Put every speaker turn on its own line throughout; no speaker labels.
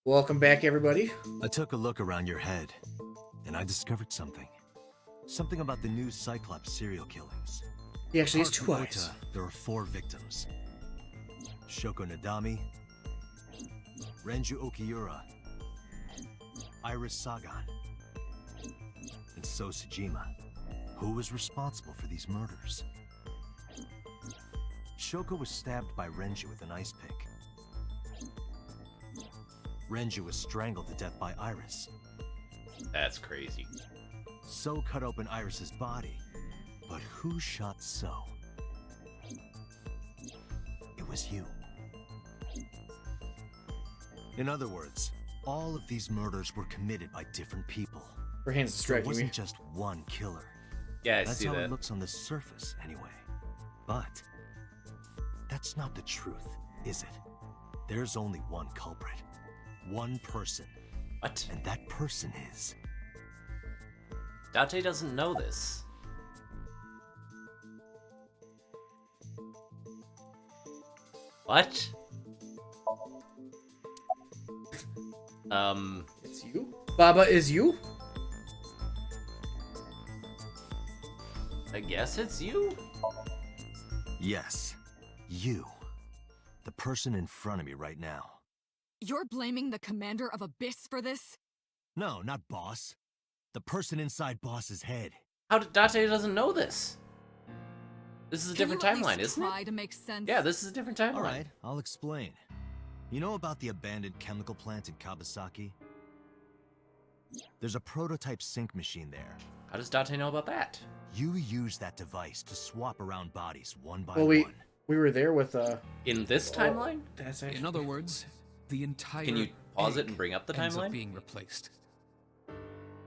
Welcome back, everybody.
I took a look around your head, and I discovered something. Something about the new Cyclops serial killings.
He actually has
Apart
two
from
eyes.
Ota, there are 4 victims. Shoko Nadami, Renju Okiura, Iris Sagan, and So Sejima. Who was responsible for these murders? Shoko was stabbed by Renju with an ice pick. Renju was strangled to death by Iris.
That's crazy.
So cut open Iris's body. But who shot So? It was you. In other words, all of these murders were committed by different people.
Her hands
There
striking me.
wasn't just one killer.
Yeah, I
That's
see
how
that.
it looks on the surface, anyway. But that's not the truth, is it? There's only one culprit. One person.
What?
And that person is...
Date doesn't know this. What?
It's you? Baba is you?
I guess it's you?
Yes, you. The person in front of me right now.
You're blaming the commander of Abyss for this?
No, not Boss. The person inside Boss's head.
How did Date doesn't know this? This is a different
Can you at
timeline,
least
isn't
try
it?
to make sense?
Yeah, this is a different timeline.
Alright, I'll explain. You know about the abandoned chemical plant in Kawasaki? There's a prototype sync machine there.
How does Date know about that?
You use that device to swap around bodies one by
Well,
one.
we were there with
In this timeline?
That's actually...
In other words, the entire
Can you pause it
egg
and bring up the
ends up
timeline?
being replaced.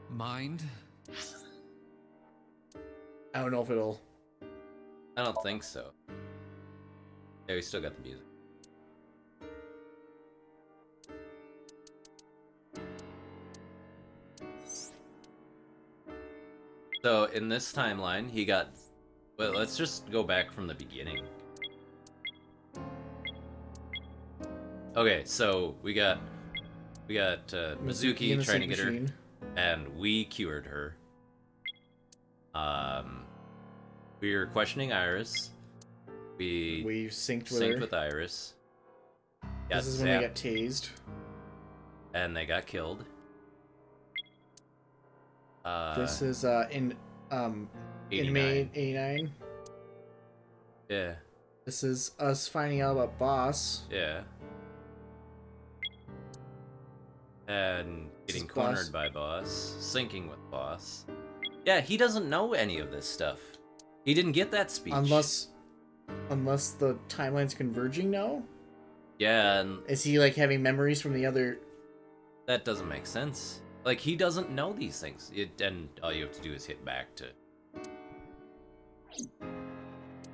Mind,
I don't know if it'll...
I don't think so. Yeah, we still got the music. So, in this timeline, he got... Well, let's just go back from the beginning. Okay, so we got Mizuki
in the
trying to
sync
get her,
machine.
and we cured her. We were questioning Iris. We
We synced with
synced
her.
with Iris. Got
This is when they
zapped,
got tased.
and they got killed.
This is in
89.
May 89.
Yeah,
This is us finding out about Boss.
yeah. And getting
This is
cornered
Boss.
by Boss, syncing with Boss. Yeah, he doesn't know any of this stuff. He didn't get that speech.
Unless the timeline's converging now?
Yeah, and
Is he like having memories from the other...
that doesn't make sense. Like, he doesn't know these things. And all you have to do is hit back to...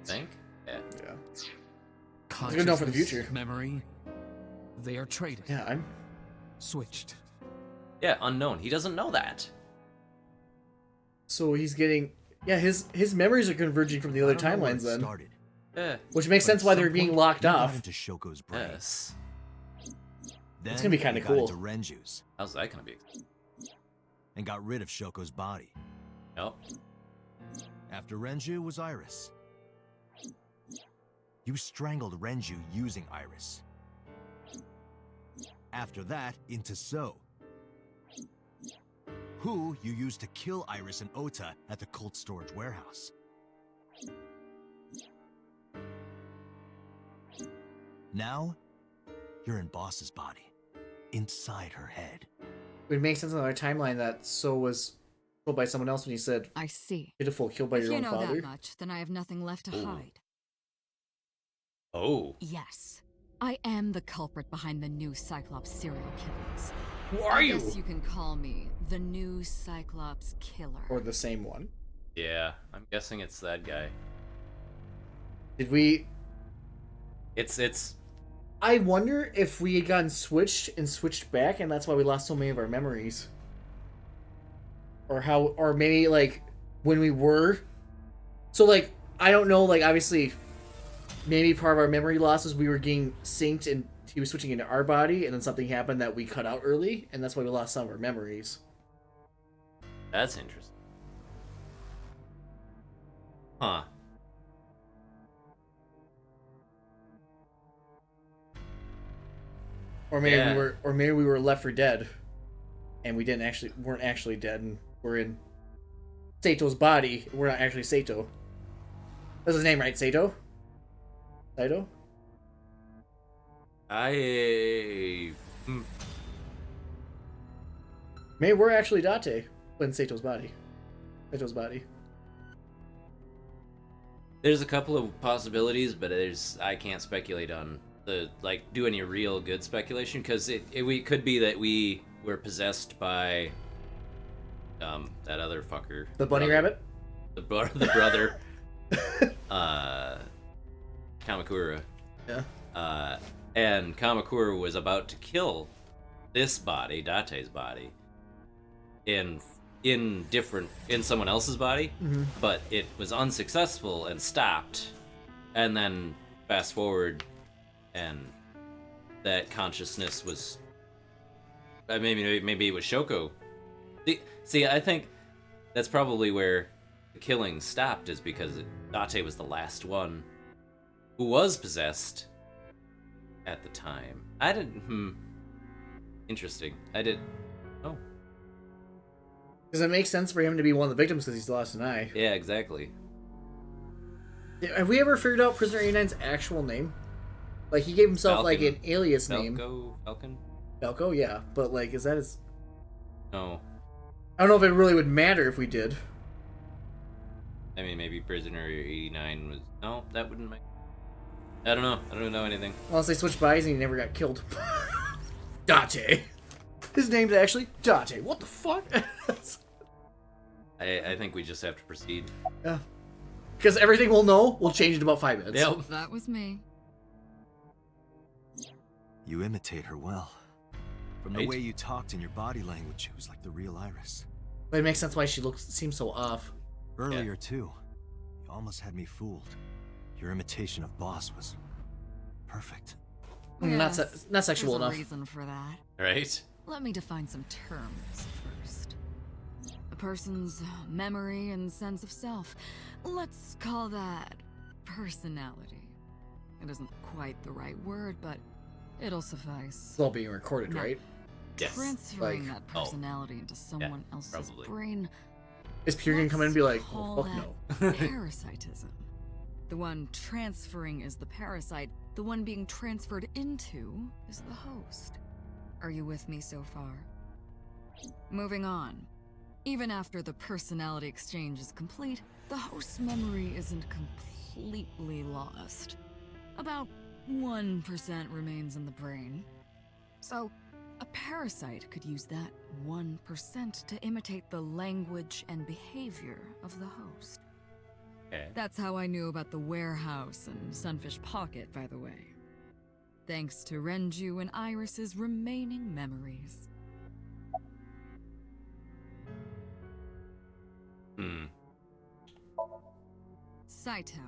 Think? Yeah.
Yeah.
consciousness,
good enough for the future.
memory, they are traded,
Yeah, I'm...
switched.
Yeah, unknown. He doesn't know that.
So he's getting... Yeah, his memories are converging from the other
I don't know where
timelines
it
then.
started,
Yeah.
Which makes
but
sense
at
why
some
they're being
point,
locked
you got
off.
into Shoko's brain.
Yes.
Then
It's gonna be kinda
you
cool.
got into Renju's
How's that gonna be?
and got rid of Shoko's body.
Nope.
After Renju was Iris. You strangled Renju using Iris. After that, into So, who you used to kill Iris and Ota at the cold storage warehouse. Now, you're in Boss's body, inside her head.
It makes sense on our timeline that So was killed by someone else when he said,
I see.
pitiful, killed by
If
your
you
own
know
father.
that much, then I have nothing left to
Ooh.
hide.
Oh.
Yes, I am the culprit behind the new Cyclops serial killings.
Who are
I
you?
guess you can call me the new Cyclops killer.
Or the same one.
Yeah, I'm guessing it's that guy.
Did we...
It's
I wonder if we had gotten switched and switched back, and that's why we lost so many of our memories. Or how... Or maybe, like, when we were... So, like, I don't know, like, obviously... Maybe part of our memory loss was we were getting synced and he was switching into our body, and then something happened that we cut out early, and that's why we lost some of our memories.
That's interesting. Huh.
Or maybe
Yeah.
we were left for dead, and we weren't actually dead, and we're in Sato's body. We're not actually Sato. That's his name, right? Sato. Saito. Maybe we're actually Date in Sato's body. Sato's body.
There's a couple of possibilities, but I can't speculate on do any real good speculation, because we could be that we were possessed by that other fucker,
The bunny rabbit.
the brother, Kamakura.
Yeah.
And Kamakura was about to kill this body, Date's body, in someone else's body, but it was unsuccessful and stopped. And then fast forward, and that consciousness was maybe it was Shoko. See, I think that's probably where the killing stopped, is because Date was the last one who was possessed at the time. I didn't. Interesting. I did. Oh.
Because it makes sense for him to be one of the victims because he's lost an eye.
Yeah, exactly.
Have we ever figured out Prisoner 89's actual name? Like, he gave himself, like, an alias name.
Falcon?
Falco, yeah. But, like, is that his...
No.
I don't know if it really would matter if we did.
I mean, maybe Prisoner 89 was... No, that wouldn't make... I don't know. I don't know anything.
Unless they switched bodies and he never got killed. Date. His name's actually Date. What the fuck?
I think we just have to proceed.
Yeah. Because everything we'll know will change in about 5 minutes.
Yep.
That was me.
You imitate her well. From the
Right?
way you talked and your body language, it was like the real Iris.
But it makes sense why she seems so off.
Earlier, too, you almost had me fooled. Your imitation of Boss was perfect.
Not sexual
There's
enough.
a reason for that.
Right?
Let me define some terms first. A person's memory and sense of self. Let's call that personality. It isn't quite the right word, but it'll suffice.
It's all being recorded,
No.
right?
Yes.
Transferring
Like-
that personality into someone else's
probably.
brain.
Is Pierre gonna come in and be like,
Call
oh, fuck
that
no.
parasitism. The one transferring is the parasite. The one being transferred into is the host. Are you with me so far? Moving on. Even after the personality exchange is complete, the host's memory isn't completely lost. About 1% remains in the brain. So, a parasite could use that 1% to imitate the language and behavior of the host.
Okay.
That's how I knew about the warehouse and Sunfish Pocket, by the way. Thanks to Renju and Iris's remaining memories. Saito.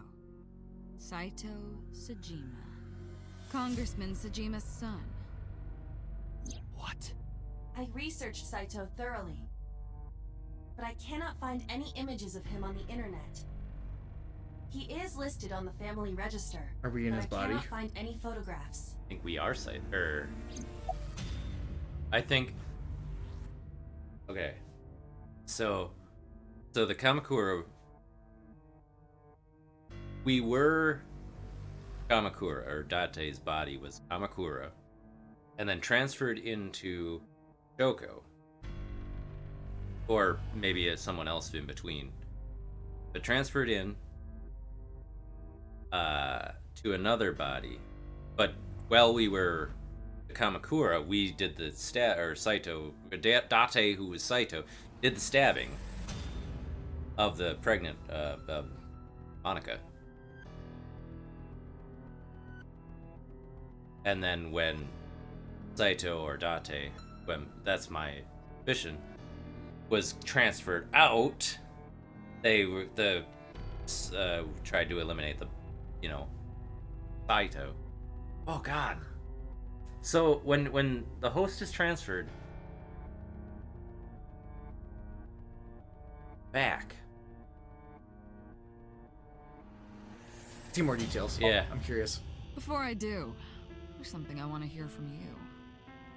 Saito Sajima. Congressman Sajima's son.
What?
I researched Saito thoroughly, but I cannot find any images of him on the internet. He is listed on the family register,
Are we in
but
his
I
body?
cannot find any photographs.
I think we are safe. I think. Okay. So the Kamakura. We were Kamakura, or Date's body was Kamakura, and then transferred into Shoko. Or maybe someone else in between. But transferred in to another body. But while we were Kamakura, we did the Saito, Date, who was Saito, did the stabbing of the pregnant Monica. And then when Saito or Date, that's my suspicion, was transferred out, they were tried to eliminate the, Saito. Oh God, So when the host is transferred back,
See more details.
Yeah.
I'm curious.
Before I do, there's something I want to hear from you.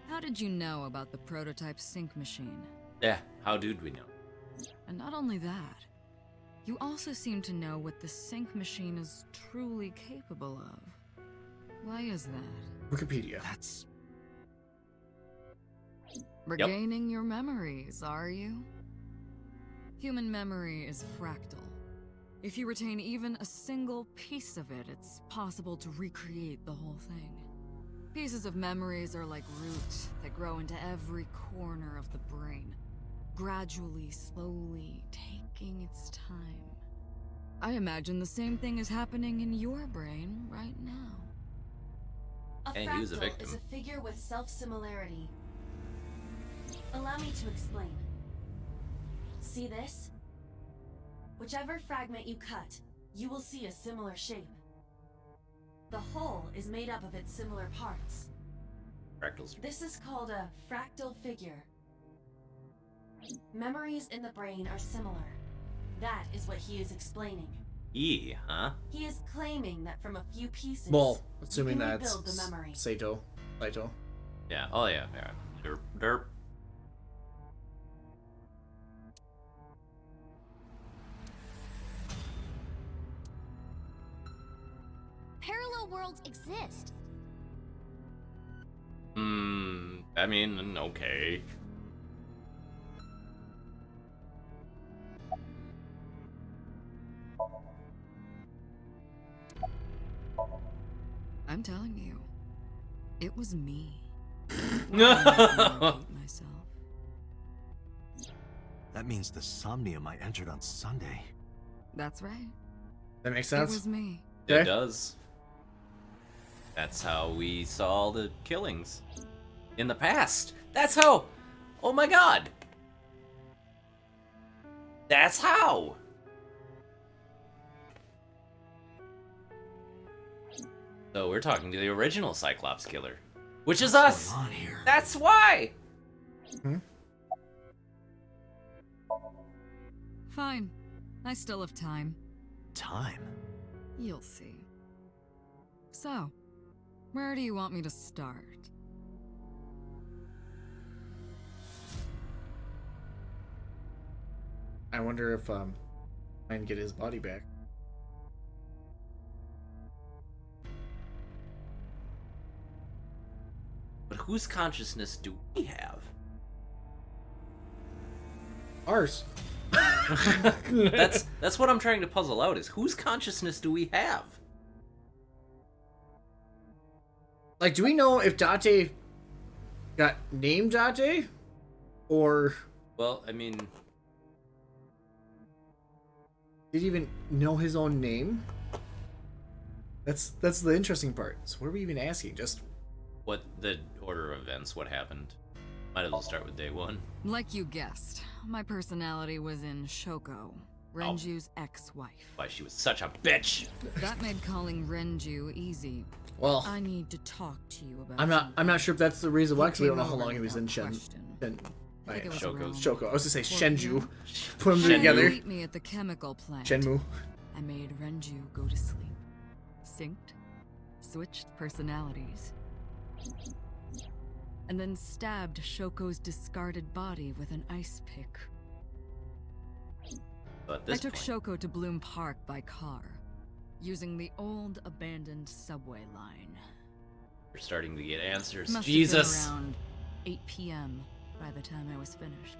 How did you know about the prototype sync machine?
yeah, how did we know?
And not only that, you also seem to know what the sync machine is truly capable of. Why is that?
Wikipedia.
That's...
Regaining your memories, are you? Human memory is fractal. If you retain even a single piece of it, it's possible to recreate the whole thing. Pieces of memories are like roots that grow into every corner of the brain, gradually, slowly, taking its time. I imagine the same thing is happening in your brain right now.
A
And he was a
fractal
victim.
is a figure with self-similarity. Allow me to explain. See this? Whichever fragment you cut, you will see a similar shape. The whole is made up of its similar parts.
Fractals.
This is called a fractal figure. Memories in the brain are similar. That is what he is explaining.
E, huh?
He is claiming that from a few pieces,
Well,
you
assuming
can
that's
rebuild the memory.
Saito.
Yeah. Oh yeah. Yeah. Derp. Derp.
Parallel worlds exist.
I mean, okay.
I'm telling you, it was me. Myself.
That means the Somnium I entered on Sunday.
That's right.
That makes
It
sense.
was me.
It
Okay.
does. That's how we saw the killings in the past. That's how. Oh my god. That's how. So we're talking to the original Cyclops killer, which is us.
What's going on here?
That's why.
Fine. I still have time.
Time.
You'll see. So, where do you want me to start?
I wonder if I can get his body back.
But whose consciousness do we have?
Ours.
That's what I'm trying to puzzle out, is whose consciousness do we have?
Like, do we know if Date got named Date? Or
Well, I mean,
did he even know his own name? That's the interesting part. So what are we even asking? Just
what the order of events, what happened? Might as well start with day one.
Like you guessed, my personality was in Shoko, Renju's ex-wife.
Why she was such a bitch.
That made calling Renju easy.
well,
I need to talk to you about
I'm not sure if that's the reason why, because we don't know
Came
how long
over
he was in
without
Shen.
question. I think it was
Shoko's-
around
Shoko. I was gonna say
4
Shenju.
p.m.
Put them
Shenmue.
together.
Meet me at the chemical plant.
Shenmue.
I made Renju go to sleep. Synced, switched personalities, and then stabbed Shoko's discarded body with an ice pick.
But at
I
this
took
point,
Shoko to Bloom Park by car, using the old abandoned subway line.
we're starting to get answers.
Must
Jesus.
have been around 8 p.m. by the time I was finished.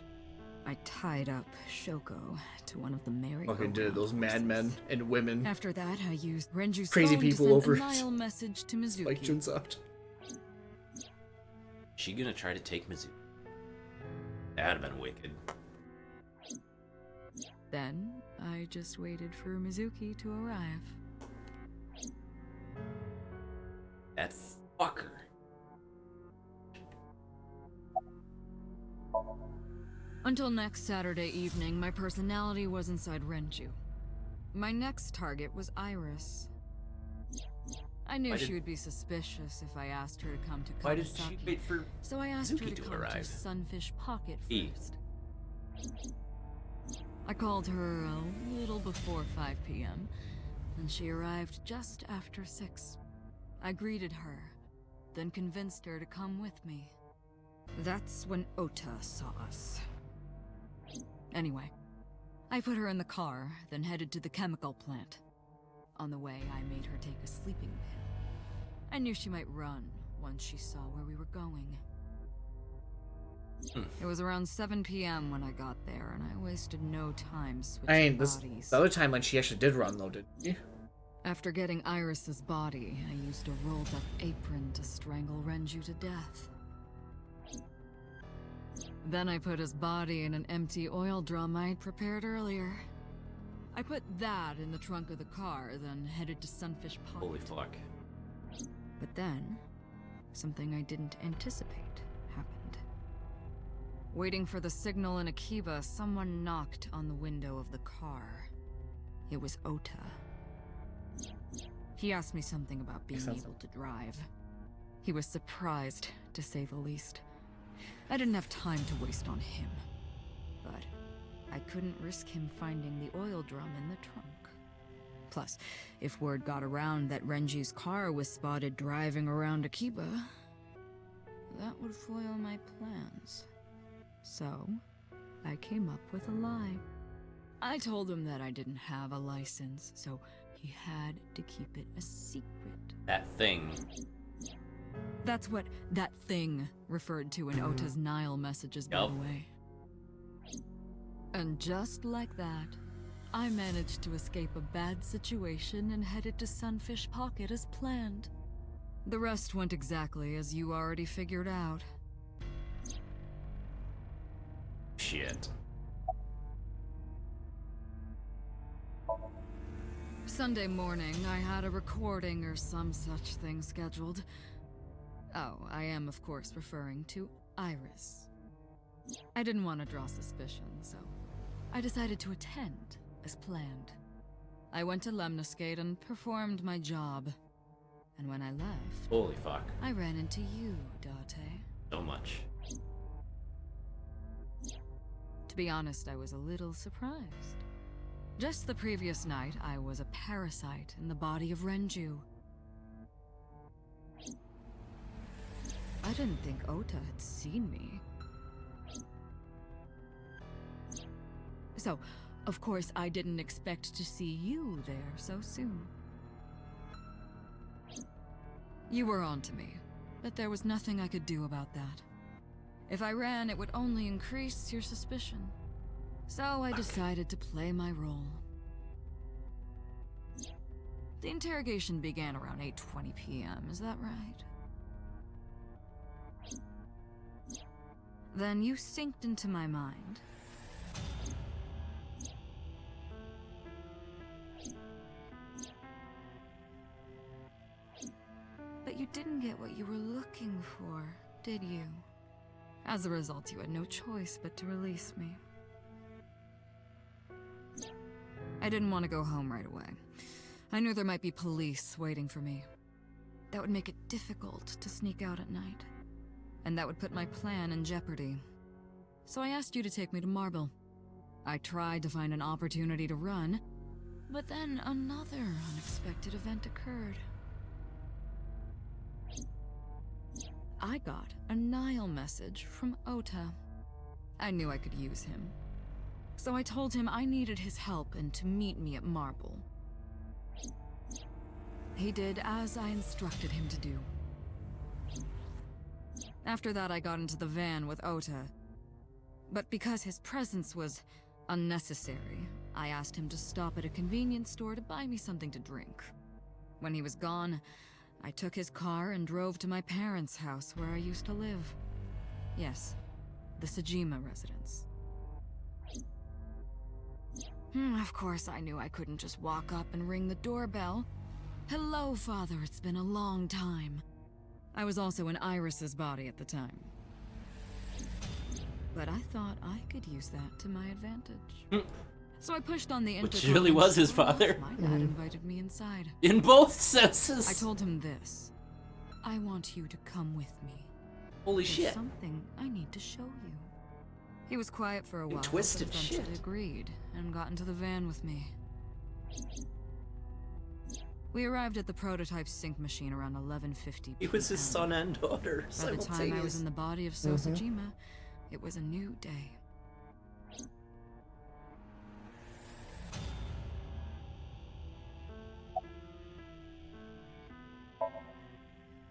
I tied up Shoko to one of the merry-go-round
Fucking did those madmen
horses.
and women.
After that, I used Renju's
Crazy
phone
people
to send
over
a Nile message to Mizuki.
Like Junsoft.
She gonna try to take Mizuki? That'd have been wicked.
Then I just waited for Mizuki to arrive.
That fucker.
Until next Saturday evening, my personality was inside Renju. My next target was Iris. I knew
Why
she
did-
would be suspicious if I asked her to come to
Why did she
Kawasaki.
wait for
So I asked her
Zuki
to
to
come
arrive?
to Sunfish Pocket
E.
first. I called her a little before 5 p.m., and she arrived just after 6. I greeted her, then convinced her to come with me. That's when Ota saw us. Anyway, I put her in the car, then headed to the chemical plant. On the way, I made her take a sleeping pill. I knew she might run once she saw where we were going. It was around 7 p.m. when I got there, and I wasted no time switching
I mean, this
bodies.
the other time when she actually did run though, didn't she?
After getting Iris's body, I used a rolled-up apron to strangle Renju to death. Then I put his body in an empty oil drum I'd prepared earlier. I put that in the trunk of the car, then headed to Sunfish Pocket.
Holy fuck.
But then, something I didn't anticipate happened. Waiting for the signal in Akiba, someone knocked on the window of the car. It was Ota. He asked me something about being
Makes sense.
able to drive. He was surprised, to say the least. I didn't have time to waste on him. But I couldn't risk him finding the oil drum in the trunk. Plus, if word got around that Renji's car was spotted driving around Akiba, that would foil my plans. So, I came up with a lie. I told him that I didn't have a license, so he had to keep it a secret.
That thing.
That's what that thing referred to in Ota's Nile messages, by
Yup.
the way. And just like that, I managed to escape a bad situation and headed to Sunfish Pocket as planned. The rest went exactly as you already figured out.
Shit.
Sunday morning, I had a recording or some such thing scheduled. Oh, I am, of course, referring to Iris. I didn't want to draw suspicion, so I decided to attend, as planned. I went to Lemniscate and performed my job. And when I left,
Holy fuck.
I ran into you, Date.
So much.
To be honest, I was a little surprised. Just the previous night, I was a parasite in the body of Renju. I didn't think Ota had seen me. So, of course, I didn't expect to see you there so soon. You were on to me, but there was nothing I could do about that. If I ran, it would only increase your suspicion. So I decided to play my role. The interrogation began around 8:20 p.m., is that right? Then you synced into my mind. But you didn't get what you were looking for, did you? As a result, you had no choice but to release me. I didn't want to go home right away. I knew there might be police waiting for me. That would make it difficult to sneak out at night. And that would put my plan in jeopardy. So I asked you to take me to Marble. I tried to find an opportunity to run, but then another unexpected event occurred. I got a Nile message from Ota. I knew I could use him. So I told him I needed his help and to meet me at Marble. He did as I instructed him to do. After that, I got into the van with Ota. But because his presence was unnecessary, I asked him to stop at a convenience store to buy me something to drink. When he was gone, I took his car and drove to my parents' house where I used to live. Yes, the Sajima residence. Of course, I knew I couldn't just walk up and ring the doorbell. Hello, Father, it's been a long time. I was also in Iris's body at the time. But I thought I could use that to my advantage. So I pushed on the
Which
intercom
really
and
was his
sure enough,
father.
My dad invited me inside.
In both senses.
I told him this. I want you to come with me.
Holy
There's
shit.
something I need to show you. He was quiet for a while,
twisted
but eventually
shit.
agreed and got into the van with me. We arrived at the prototype sync machine around 11:50
He was his
PM.
son and daughter
By the time I was
simultaneous.
in the body of Sosajima, it was a new day.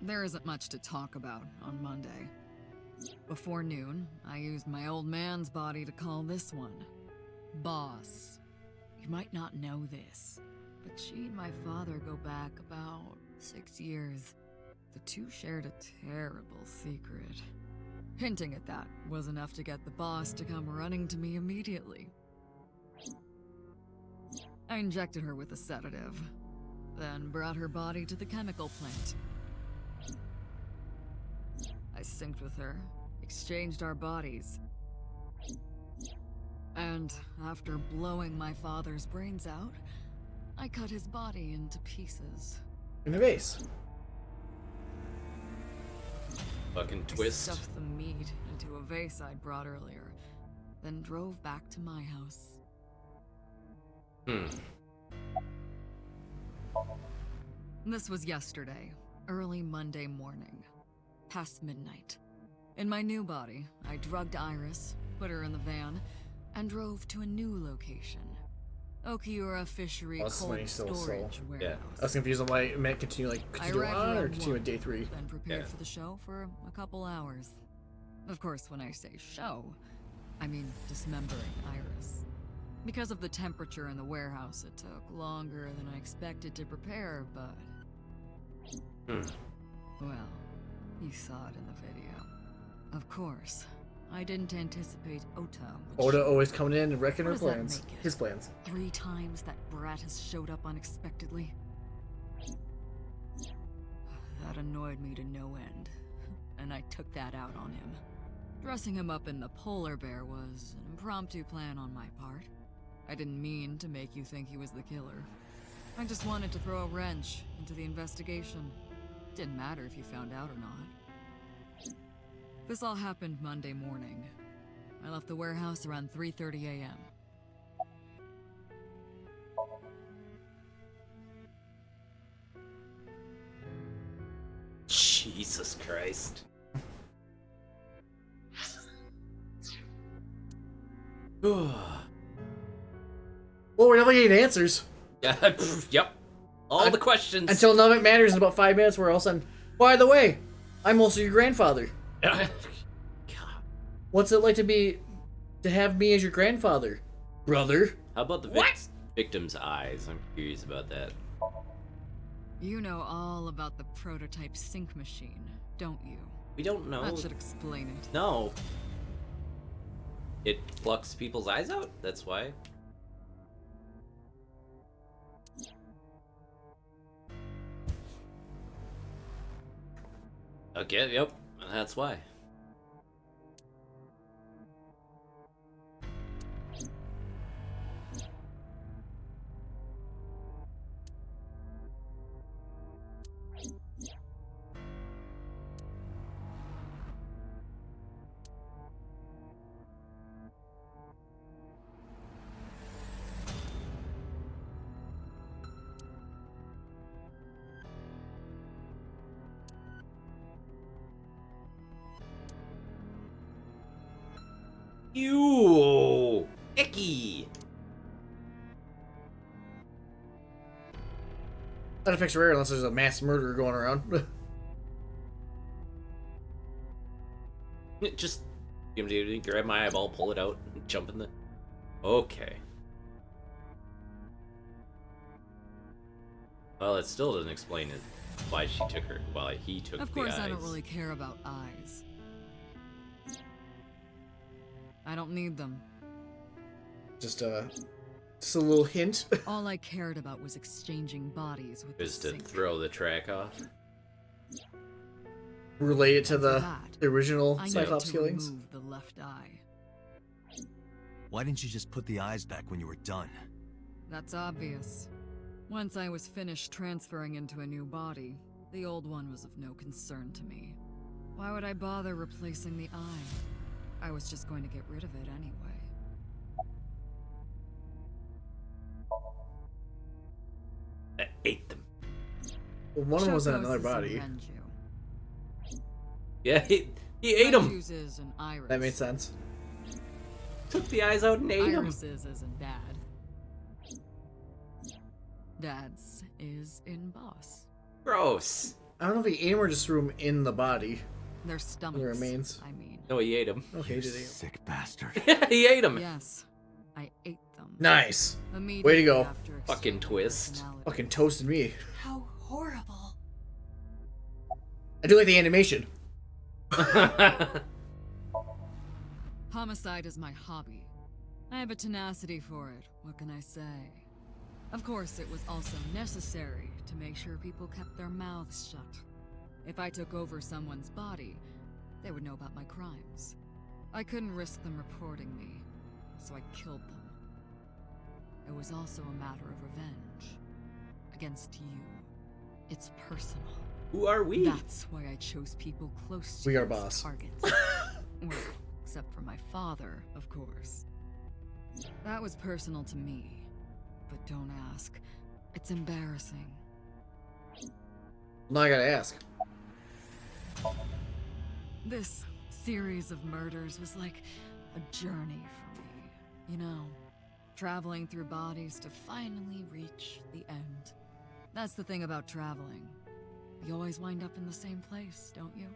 There isn't much to talk about on Monday. Before noon, I used my old man's body to call this one Boss. You might not know this, but she and my father go back about 6 years. The two shared a terrible secret. Hinting at that was enough to get the boss to come running to me immediately. I injected her with a sedative, then brought her body to the chemical plant. I synced with her, exchanged our bodies. And after blowing my father's brains out, I cut his body into pieces.
In the vase.
Fucking
I
twist.
stuffed the meat into a vase I'd brought earlier, then drove back to my house. This was yesterday, early Monday morning, past midnight. In my new body, I drugged Iris, put her in the van, and drove to a new location. Okiura Fishery
Oh, this is when
Cold
he's still a soul.
Storage
Yeah.
Warehouse.
I was confused on why it meant continue, like,
I
continue
arrived
on or
around
continue
1,
at day 3.
Then prepared
Yeah.
for the show for a couple hours. Of course, when I say show, I mean dismembering Iris. Because of the temperature in the warehouse, it took longer than I expected to prepare, but... Well, you saw it in the video. Of course, I didn't anticipate Ota would
Oda
show
always coming in and wrecking
What
her
does that
plans.
make it?
His plans.
3 times that brat has showed up unexpectedly. That annoyed me to no end, and I took that out on him. Dressing him up in the polar bear was an impromptu plan on my part. I didn't mean to make you think he was the killer. I just wanted to throw a wrench into the investigation. Didn't matter if you found out or not. This all happened Monday morning. I left the warehouse around 3:30 a.m.
Jesus Christ.
Well, we're never getting answers.
Yeah, yep. All the questions.
Until none of it matters in about 5 minutes, where all of a sudden, by the way, I'm also your grandfather.
God.
What's it like to have me as your grandfather, brother?
How about the victim's eyes? I'm curious about that.
You know all about the prototype sync machine, don't you?
We don't know.
That should explain it.
No. It plucks people's eyes out? That's why. Okay, yep. That's why. Ew! Icky!
That affects rare unless there's a mass murderer going around.
Just grab my eyeball, pull it out, and jump in the. Okay. Well, it still doesn't explain it. Why she took her. Why he took
Of
the
course,
eyes.
I don't really care about eyes. I don't need them.
just a little hint.
All I cared about was exchanging bodies with the
Is to
sync.
throw the track off.
Relate it to
For
the
that,
original
I needed
Cyclops
to
killings.
remove the left eye.
Why didn't you just put the eyes back when you were done?
That's obvious. Once I was finished transferring into a new body, the old one was of no concern to me. Why would I bother replacing the eye? I was just going to get rid of it anyway.
I ate them.
Well, one of them was in
Shokos
another
is
body.
Renju.
Yeah, he ate them.
Renju's is an iris.
That made sense.
Took the eyes out and ate them.
Iris's is in Dad. Dad's is in Boss.
Gross.
I don't know if he ate him or just threw him in the body.
Their stomachs.
remains.
I mean.
No, he ate them.
Okay,
You
did he?
sick bastard.
Yeah, he ate them.
Yes, I ate them.
Nice.
Immediately
Way to go.
after
Fucking
exchanging
twist.
personalities.
Fucking toasted me.
How horrible.
I do like the animation.
Homicide is my hobby. I have a tenacity for it. What can I say? Of course, it was also necessary to make sure people kept their mouths shut. If I took over someone's body, they would know about my crimes. I couldn't risk them reporting me, so I killed them. It was also a matter of revenge. Against you. It's personal.
Who are we?
That's why I chose people close to
We are
you as
boss.
targets. Well, except for my father, of course. That was personal to me. But don't ask. It's embarrassing.
Now I gotta ask.
This series of murders was like a journey for me. You know, traveling through bodies to finally reach the end. That's the thing about traveling. You always wind up in the same place, don't you?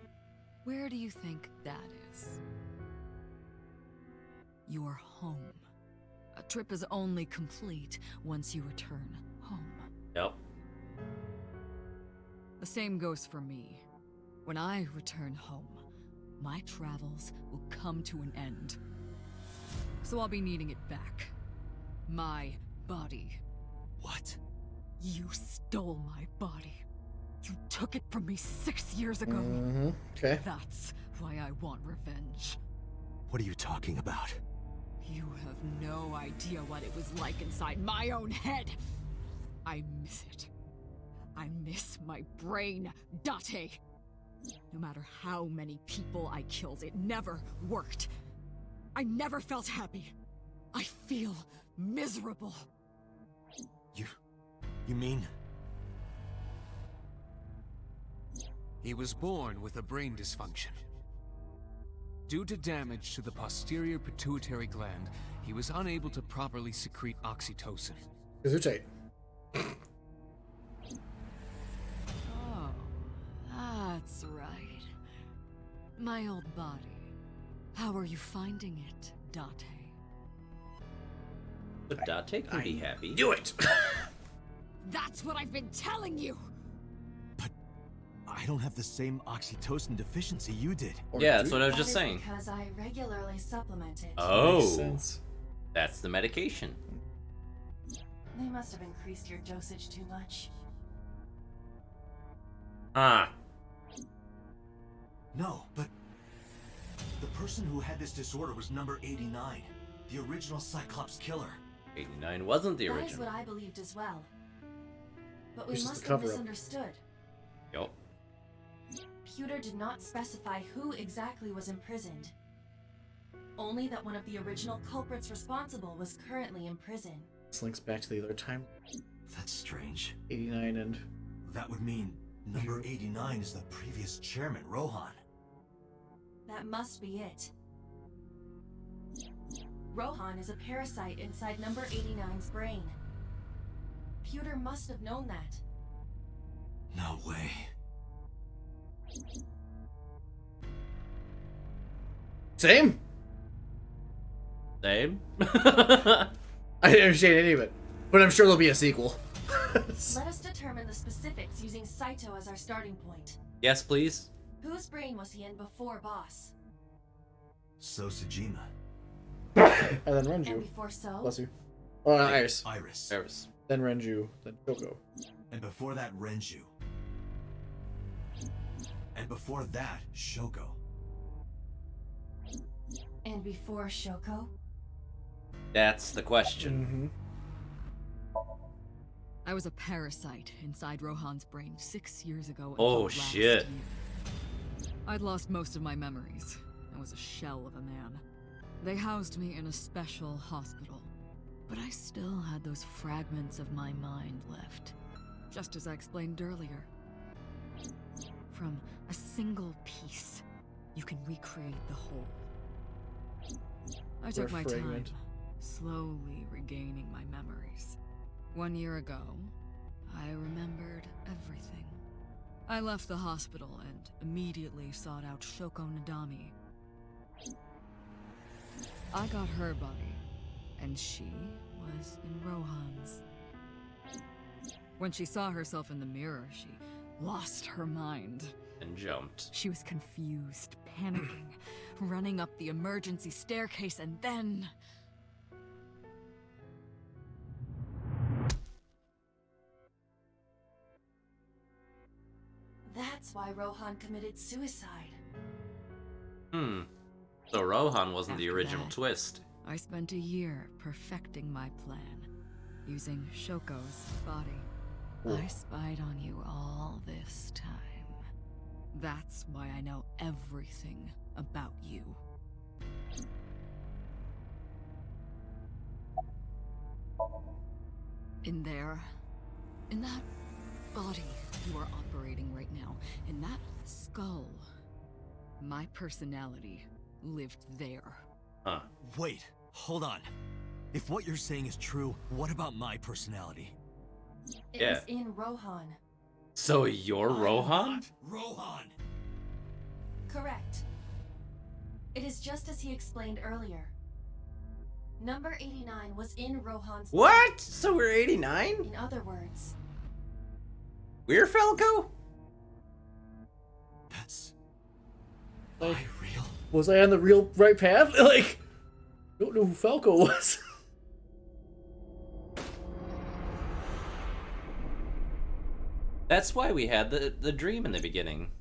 Where do you think that is? Your home. A trip is only complete once you return home.
Yep.
The same goes for me. When I return home, my travels will come to an end. So I'll be needing it back. My body.
What?
You stole my body. You took it from me 6 years ago.
Mm-hmm. Okay.
That's why I want revenge.
What are you talking about?
You have no idea what it was like inside my own head. I miss it. I miss my brain, Date. No matter how many people I killed, it never worked. I never felt happy. I feel miserable.
You mean?
He was born with a brain dysfunction. Due to damage to the posterior pituitary gland, he was unable to properly secrete oxytocin.
Gesundheit.
Oh, that's right. My old body. How are you finding it, Date?
But Date can be happy.
Do it!
That's what I've been telling you!
But I don't have the same oxytocin deficiency you did.
Or
Yeah,
do
that's what I was
That
just
is
saying.
because I regularly supplement it.
Makes
Oh,
sense.
that's the medication.
They must have increased your dosage too much.
Ah,
No, but the person who had this disorder was number 89, the original Cyclops killer.
89 wasn't the
That is
original.
what I believed as well. But we
It's just
must
the
have
cover-up.
misunderstood.
Yup.
Pewter did not specify who exactly was imprisoned. Only that one of the original culprits responsible was currently in prison.
This links back to the other time.
That's strange.
89 and...
That would mean number 89 is the previous chairman, Rohan.
That must be it. Rohan is a parasite inside number 89's brain. Pewter must have known that.
No way.
Same?
Same.
I didn't understand any of it. But I'm sure there'll be a sequel.
Let us determine the specifics using Saito as our starting point.
Yes, please.
Whose brain was he in before Boss?
So Sejima.
And then
And
Renju.
before So?
Bless you. Oh, Iris.
Iris.
Eris.
Then Renju. Then Shoko.
And before that, Renju. And before that, Shoko.
And before Shoko?
That's the question.
I was a parasite inside Rohan's brain 6 years ago.
Oh,
until last
shit.
year. I'd lost most of my memories. I was a shell of a man. They housed me in a special hospital. But I still had those fragments of my mind left. Just as I explained earlier. From a single piece, you can recreate the whole. I took my time,
fragment.
slowly regaining my memories. 1 year ago, I remembered everything. I left the hospital and immediately sought out Shoko Nadami. I got her body, and she was in Rohan's. When she saw herself in the mirror, she lost her mind.
And jumped.
She was confused, panicking, running up the emergency staircase, and then...
That's why Rohan committed suicide.
So Rohan wasn't the
After
original
that,
twist.
I spent a year perfecting my plan, using Shoko's body. I spied on you all this time. That's why I know everything about you. In there, in that body you are operating right now, in that skull, my personality lived there.
Huh.
Wait, hold on. If what you're saying is true, what about my personality?
It
Yeah.
was in Rohan.
So you're Rohan?
Rohan!
Correct. It is just as he explained earlier. Number 89 was in Rohan's
What? So we're 89?
In other words,
We're Falco?
That's...
Like,
I real?
was I on the real right path? Like, I don't know who Falco was.
That's why we had the dream in the beginning.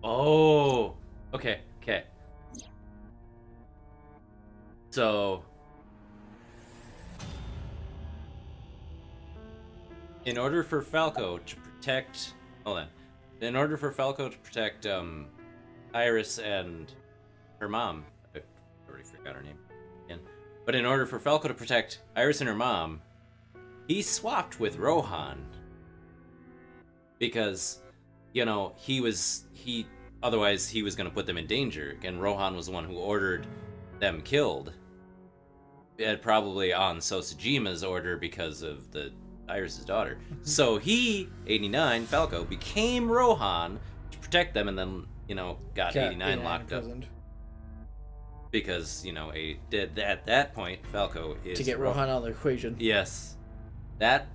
Oh, okay. So, in order for Falco to protect, in order for Falco to protect Iris and her mom, I already forgot her name again. But in order for Falco to protect Iris and her mom, he swapped with Rohan because, otherwise he was going to put them in danger, and Rohan was the one who ordered them killed. Probably on Sosajima's order because of the Iris's daughter. So he, 89, Falco, became Rohan to protect them, and then, got 89 locked up. Because, at that point, Falco is...
To get Rohan out of the equation.
Yes.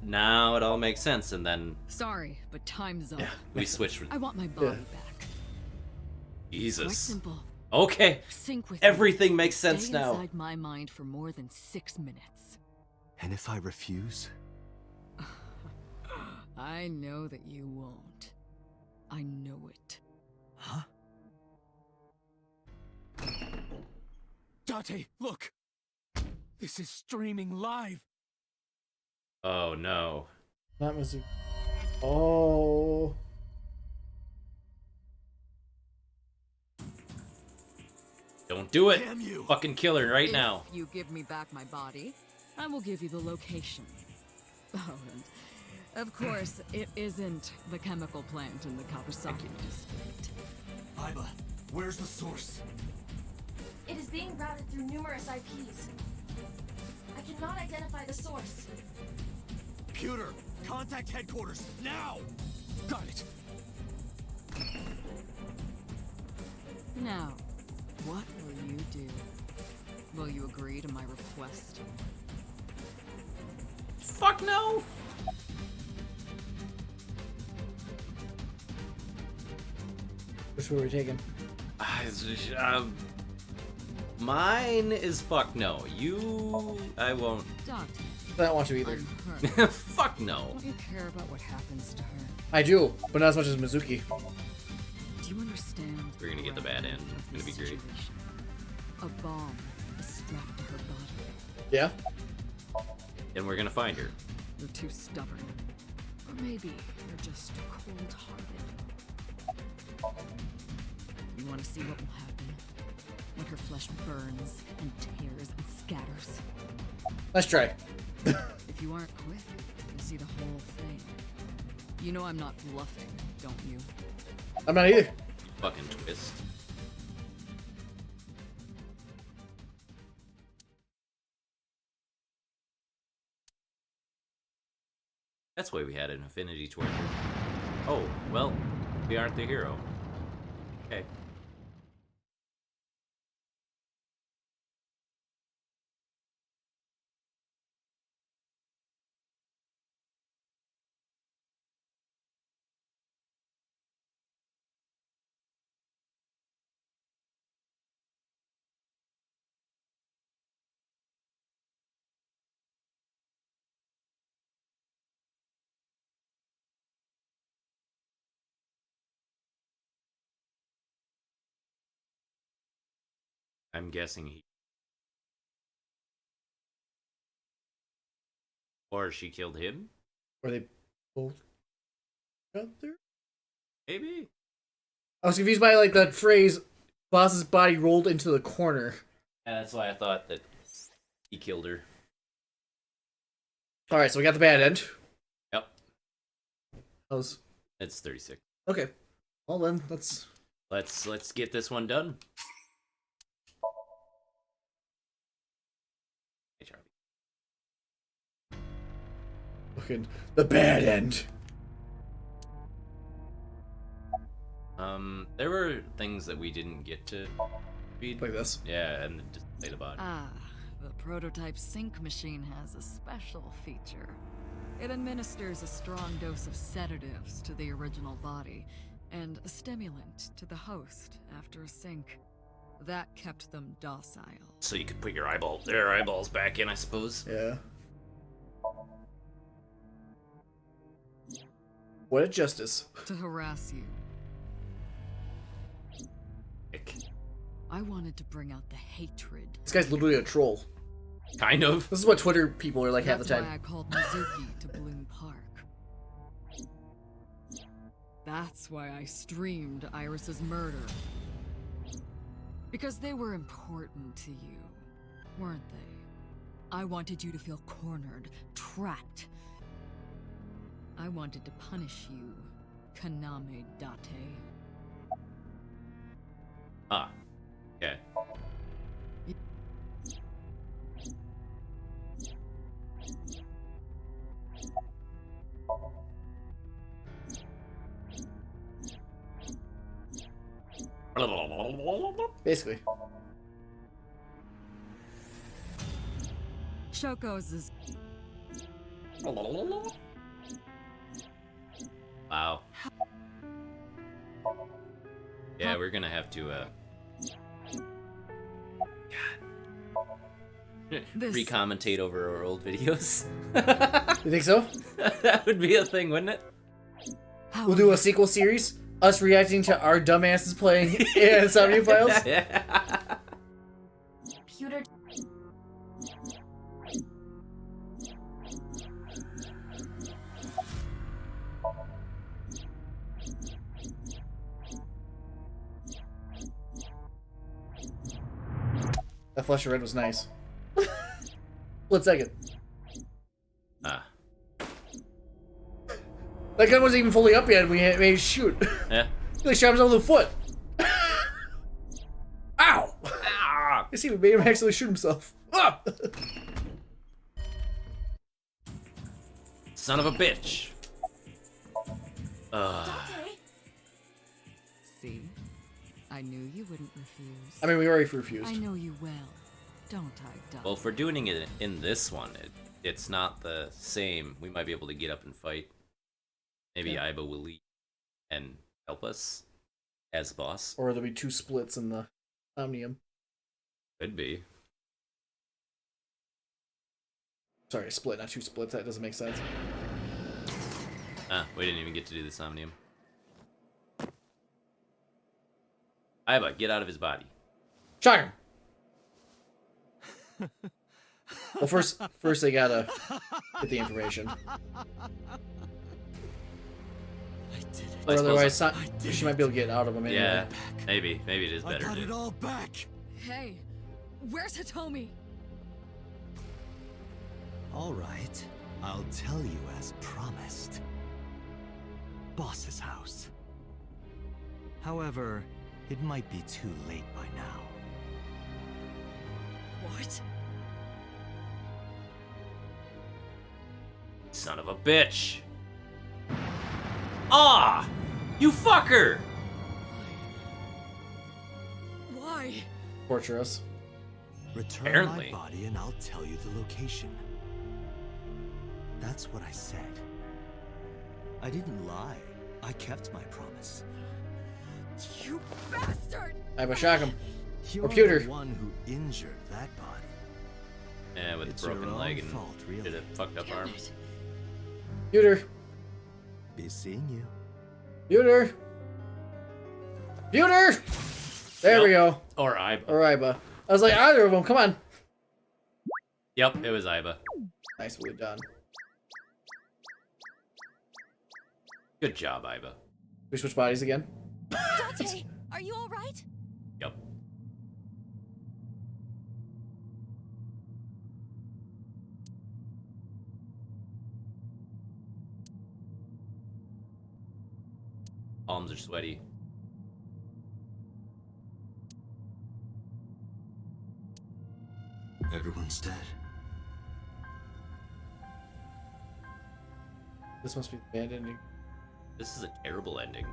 Now it all makes sense, and then
Sorry, but time's up.
we switched with...
I want my body back. Quite
Jesus.
simple.
Okay.
Sync with
Everything
me.
makes sense
Stay
now.
inside my mind for more than 6 minutes.
And if I refuse?
I know that you won't. I know it.
Huh?
Date, look! This is streaming live!
Oh, no.
That was a... Oh.
Don't do it.
Damn you!
Fucking kill her right
If
now.
you give me back my body, I will give you the location. Oh, and of course, it isn't the chemical plant in the Kawasaki district.
Iba, where's the source?
it is being routed through numerous IPs. I cannot identify the source.
Computer, contact headquarters, now!
Got it!
Now, what will you do? Will you agree to my request?
Fuck no.
Which way we're taking?
Mine is fuck no. I won't.
Date,
I don't want to either.
I'm hurt.
Fuck no.
Don't you care about what happens to her?
I do, but not as much as Mizuki.
Do you understand?
We're gonna get the bad end.
gravity
It's
of
gonna be
this
great.
situation? A bomb is strapped to her body.
Yeah?
And we're gonna find her.
You're too stubborn. Or maybe you're just cold-hearted. You want to see what will happen when her flesh burns and tears and scatters?
Let's try.
If you aren't quick, you'll see the whole thing. You know I'm not bluffing, don't you?
I'm not either.
Fucking twist. That's why we had an affinity toward her. Oh, well, we aren't the hero. Okay. I'm guessing he. Or she killed him?
Or they both got there?
Maybe?
I was confused by like the phrase boss's body rolled into the corner.
Yeah, that's why I thought that he killed her.
Alright, so we got the bad end.
Yep.
How's
It's 36.
okay. Well then, let's
Let's get this one done. Hey, Charlie.
fucking the bad end.
There were things that we didn't get to read.
Like this.
Yeah, and just say the body.
Ah, the prototype sync machine has a special feature. It administers a strong dose of sedatives to the original body, and a stimulant to the host after a sync. That kept them docile.
So you could put their eyeballs back in, I suppose.
Yeah. What a justice.
To harass you.
Ick.
I wanted to bring out the hatred.
This guy's literally a troll.
Kind of.
This is what Twitter people are like half the
That's
time.
why I called Mizuki to Bloom Park. That's why I streamed Iris's murder. Because they were important to you, weren't they? I wanted you to feel cornered, trapped. I wanted to punish you, Kaname Date.
Ah. Okay.
Basically.
Shoko's is
Wow. Yeah, we're gonna have to,
This-
recommentate over our old videos.
You think so?
That would be a thing, wouldn't it?
how
We'll do a sequel series. Us reacting to our dumbasses playing in Somnium Files.
Computer.
That flush of red was nice. Split second.
Ah.
That gun wasn't even fully up yet. We made it shoot.
Yeah.
He like shot himself in the foot. Ow!
Ah!
I see, we made him actually shoot himself. Ah!
Son of a bitch.
Date?
See? I knew you wouldn't refuse.
I mean, we already
I
refused.
know you well, don't I, Dot?
Well, if we're doing it in this one, it's not the same. We might be able to get up and fight. Maybe
Yeah.
Aiba will lead and help us as boss.
Or there'll be two splits in the Somnium.
Could be.
Sorry, split, not two splits. That doesn't make sense.
Ah, we didn't even get to do the Somnium. Iba, get out of his body.
Shock him. Well, first they gotta get the information. Or otherwise, she might be able to get out of him anyway.
Yeah, maybe it is better.
I got
to-
it all back.
Hey, where's Hitomi?
All right, I'll tell you as promised. Boss's house. However, it might be too late by now.
What?
Son of a bitch! Ah! You fucker!
Why?
Torture us.
Return
Apparently.
my body and I'll tell you the location. That's what I said. I didn't lie. I kept my promise.
You bastard!
Iba, shock him.
You're
Computer.
the one who injured that body.
Yeah, with
It's
a broken
your own
leg and
fault, really.
did a fucked up
Damn
arm.
it.
Computer.
Be seeing you.
Computer. Computer. There we go.
Or Iba.
Or Iba. I was like, either of them. Come on.
Yep, it was Iba.
Nicely done.
Good job, Iba.
We switch bodies again.
Dante, are you all right?
Yep. Palms are sweaty.
Everyone's dead.
This must be the bad ending.
This is a terrible ending.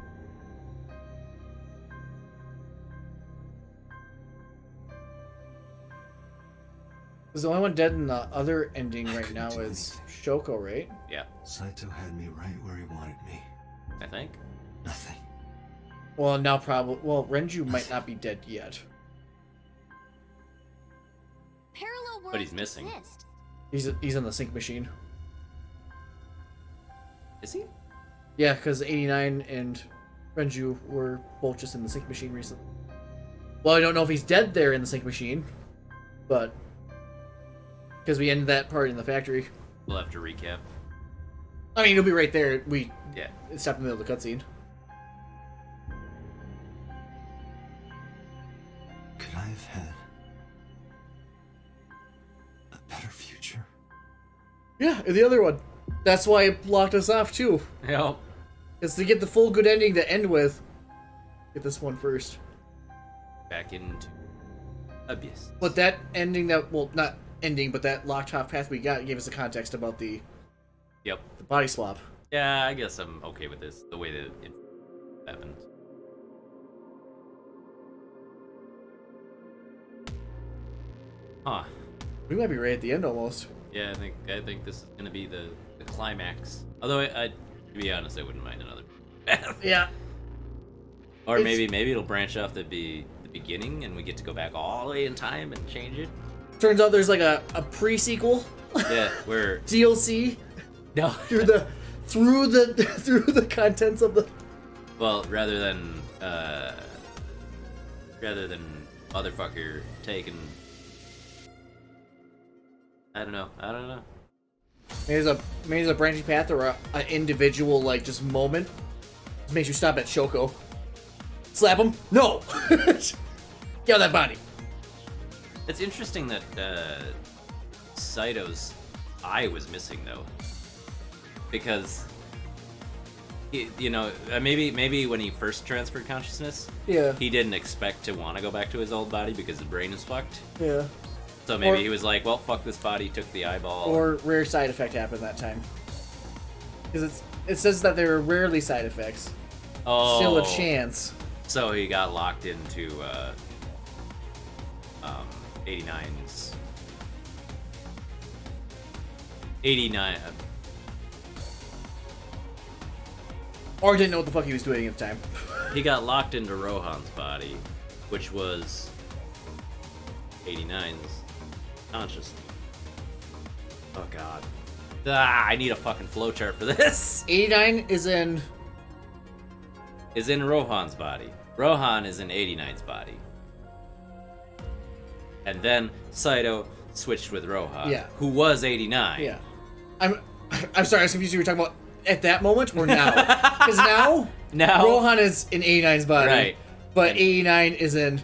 Because the only one dead in the other ending right now is Shoko, right?
Yeah,
Saito had me right where he wanted me.
I think.
Nothing.
Well, now probably. Well, Renju might not be dead yet.
Parallel worlds
But he's missing.
exist.
He's in the sync machine.
Is he?
Yeah, because 89 and Renju were both just in the sync machine recently. Well, I don't know if he's dead there in the sync machine, but because we ended that part in the factory.
We'll have to recap.
I mean, he'll be right there. We
Yeah.
stopped in the middle of the cutscene.
Could I have had a better future?
Yeah, and the other one. That's why it blocked us off too.
Yep.
Is to get the full good ending to end with. Get this one first.
Back into Abyss.
But that ending that, well, not ending, but that locked off path we got gave us the context about the
Yep.
body swap.
Yeah, I guess I'm okay with this. The way that it happened. Huh.
We might be right at the end almost.
Yeah, I think this is gonna be the climax. Although to be honest, I wouldn't mind another path.
Yeah.
Or
It's-
maybe it'll branch off to be the beginning, and we get to go back all the way in time and change it.
Turns out there's like a pre-sequel
Yeah, where
DLC
no,
through the through the contents of the.
well, rather than motherfucker taking. I don't know.
Maybe there's a branching path or an individual like just moment. Just makes you stop at Shoko. Slap him? No. Get out of that body.
It's interesting that Saito's eye was missing though, because maybe when he first transferred consciousness,
Yeah.
he didn't expect to want to go back to his old body because his brain is fucked.
Yeah.
So maybe
Or-
he was like, "Well, fuck this body." Took the eyeball.
Or rare side effect happened that time. Because it says that there are rarely side effects.
oh,
Still a chance.
So he got locked into 89's 89.
Or didn't know what the fuck he was doing at the time.
He got locked into Rohan's body, which was 89's consciousness. Oh god. I need a fucking flowchart for this.
89 is in...
Is in Rohan's body. Rohan is in 89's body. And then Saito switched with Rohan,
Yeah.
who was 89.
Yeah. I'm sorry, I was confused. You were talking about at that moment or now? Because now Rohan is in 89's body.
Right.
But
And
89 is in...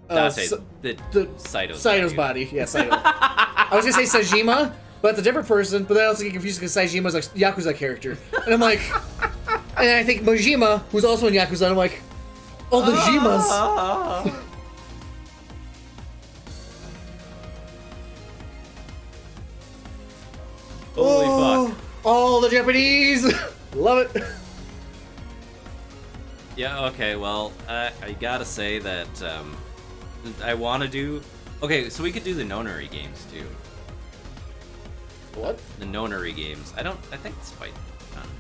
Date's,
the
Saito's
body. Yeah, Saito. I was going to say Sajima, but it's a different person. But then I also get confused because Sajima's like Yakuza character. And I'm like... And I think Majima, who's also in Yakuza, and I'm like... Oh, the Jimas.
Holy fuck.
All the Japanese! Love it.
Yeah, okay, well, I gotta say that I want to do... Okay, so we could do the Nonary games, too.
What?
The Nonary games. I think Spite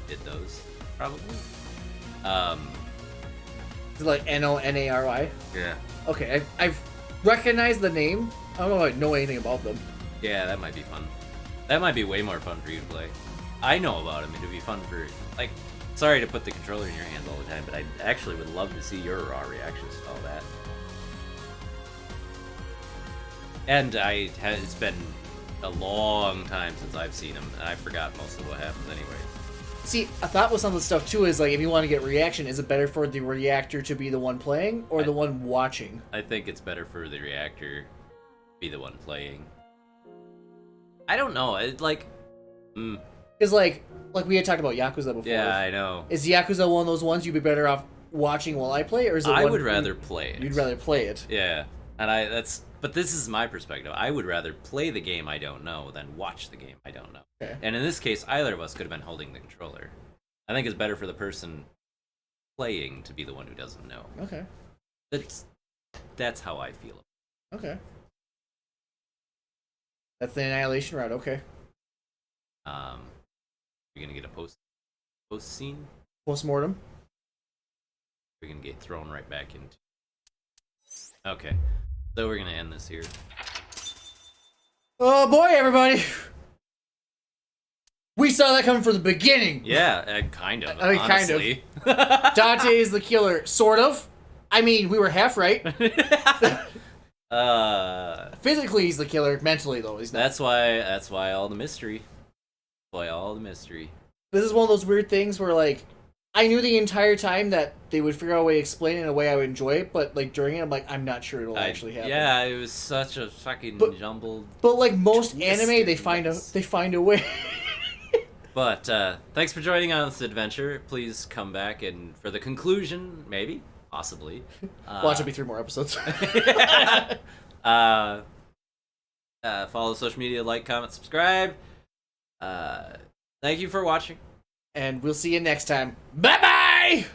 did those, probably.
Is it like Nonary?
Yeah.
Okay, I've recognized the name. I don't know if I know anything about them.
Yeah, that might be fun. That might be way more fun for you to play. I know about them, it'd be fun for... Like, sorry to put the controller in your hands all the time, but I actually would love to see your raw reactions to all that. And it's been a long time since I've seen them, and I forgot most of what happens anyway.
See, I thought with some of the stuff too is like if you want to get reaction, is it better for the reactor to be the one playing or the one watching?
I think it's better for the reactor to be the one playing. I don't know. It's like...
Because like we had talked about Yakuza before.
Yeah, I know.
Is Yakuza one of those ones you'd be better off watching while I play, or is it?
I would rather play it.
You'd rather play it.
Yeah, and but this is my perspective. I would rather play the game I don't know than watch the game I don't know.
Okay.
And in this case, either of us could have been holding the controller. I think it's better for the person playing to be the one who doesn't know.
Okay.
That's how I feel.
Okay. That's the Annihilation route. Okay.
You're gonna get a post scene.
Postmortem.
We're gonna get thrown right back into. Okay, so we're gonna end this here.
Oh boy, everybody! We saw that coming from the beginning.
Yeah, kind of.
I mean,
honestly.
Date is the killer, sort of. I mean, we were half right. Physically, he's the killer. Mentally, though, he's not.
That's why all the mystery. Why all the mystery.
This is one of those weird things where, like, I knew the entire time that they would figure out a way to explain it in a way I would enjoy it, but, like, during it, I'm like, I'm not sure it'll actually happen.
Yeah, it was such a fucking jumbled.
But like most anime,
twisted
they find
mess.
a way.
But thanks for joining on this adventure. Please come back and for the conclusion, maybe, possibly.
Watch it be 3 more episodes.
Follow social media, like, comment, subscribe. Thank you for watching.
And we'll see you next time. Bye bye!